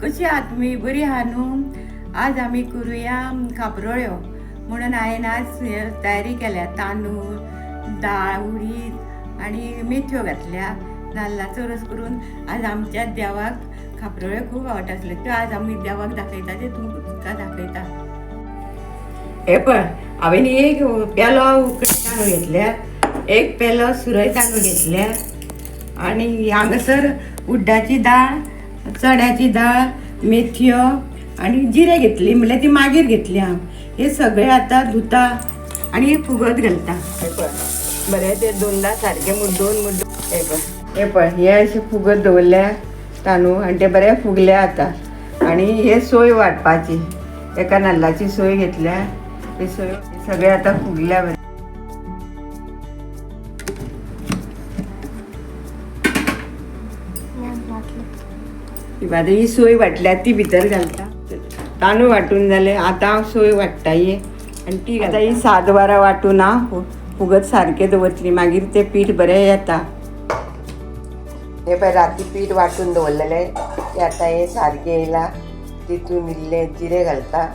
कशी आहात तुम्ही? बरी आहा न्हू? आज आम्ही करूया खापरोळ्यो म्हणून हांवें आज तयारी केल्या. तांदूळ, डाळ, उडीद आणि मेथ्यो घातल्या. नाल्लाचो रस करून आज आमच्या देवाक खापरोळ्यो खूब आवडटासल्यो. त्यो आज आमी देवाक दाखयता, ते तुमकां दाखयता. हे पळय, हांवें एक पेलो उकडे तांदूळ घेतल्या, एक पेलो सुरय तांदूळ घेतल्या आणि हांगासर उड्डाची दाळ, चण्याची डाळ, मेथ्यो आणि जिरे घेतली, म्हणल्यार ती मागीर घेतली हांव. हे सगळे आता धुता आणि फुगत घालता. हे पळय, बरें ते दोनदा सारके दोन मुड्ड. हे पळय, हे अशे फुगत दवरल्या तांदूळ आणि ते बरे फुगले आता. आणि हे सोय वाटपाची, एका नाल्लाची सोय घेतल्या. हे सोय सगळे आता फुगल्या बरे. ही सोय वाटल्या ती भितर घालता. तांदूळ वाटून जाले, आता हांव सोय वाटता ही आणि ती आता ही 7 वरां वाटून हांव फुगत सारके दवरतली, मागीर ते पीठ बरें येता. हे पळय, राती पीठ वाटून दवरलेले ते आता हे सारके येयला. तितून इल्ले जिरे घालता.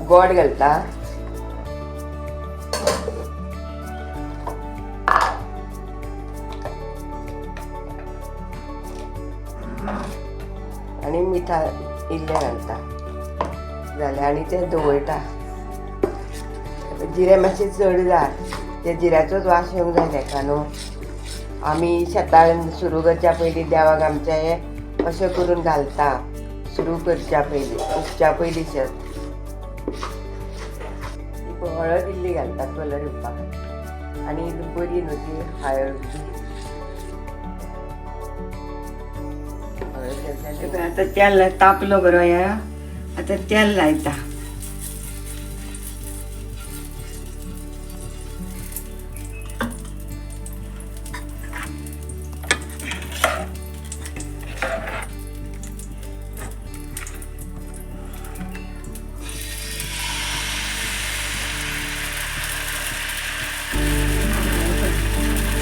गोड घालता. आणि मिठा इल्ले घालता जालें आनी ते दवरता. जिरे मातशे चड जाय, ते जिऱ्याचोच वास येवंक जाय तेका न्हू. आमी शेतान सुरू करच्या पयलीं देवाक आमच्या हे अशें करून घालता. सुरू करच्या पयलीं, उपच्या पयलीं शेत हळद इल्ली घालता कलर येवपाक आनी बरी न्हू ती हळद. आता तेल तापलो बरो. या आता तेल लायता.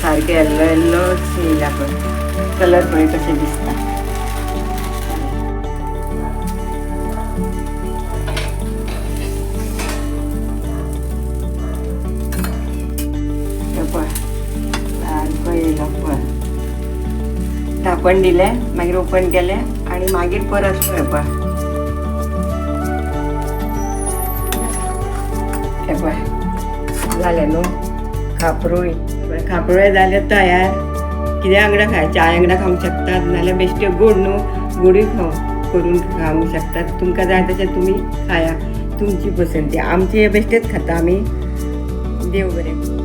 सारखे येल्लो येल्लोच येयला पण कलर पळय कशें दिसता. धापण दिले, मागीर ओपन केले आणि मागीर परत पळय हे पळय जाले न्हू खापरुळी. खापरुळे जाले तयार. कित्या वांगडा खाय, चाय वांगडा खावंक शकतात, नाल्यार बेश्टे गोड न्हू, गोडी करून खावंक शकतात. तुमकां जाय तशें तुमी खाया, तुमची पसंती. आमचे बेश्टेच खाता आमी. देव बरें.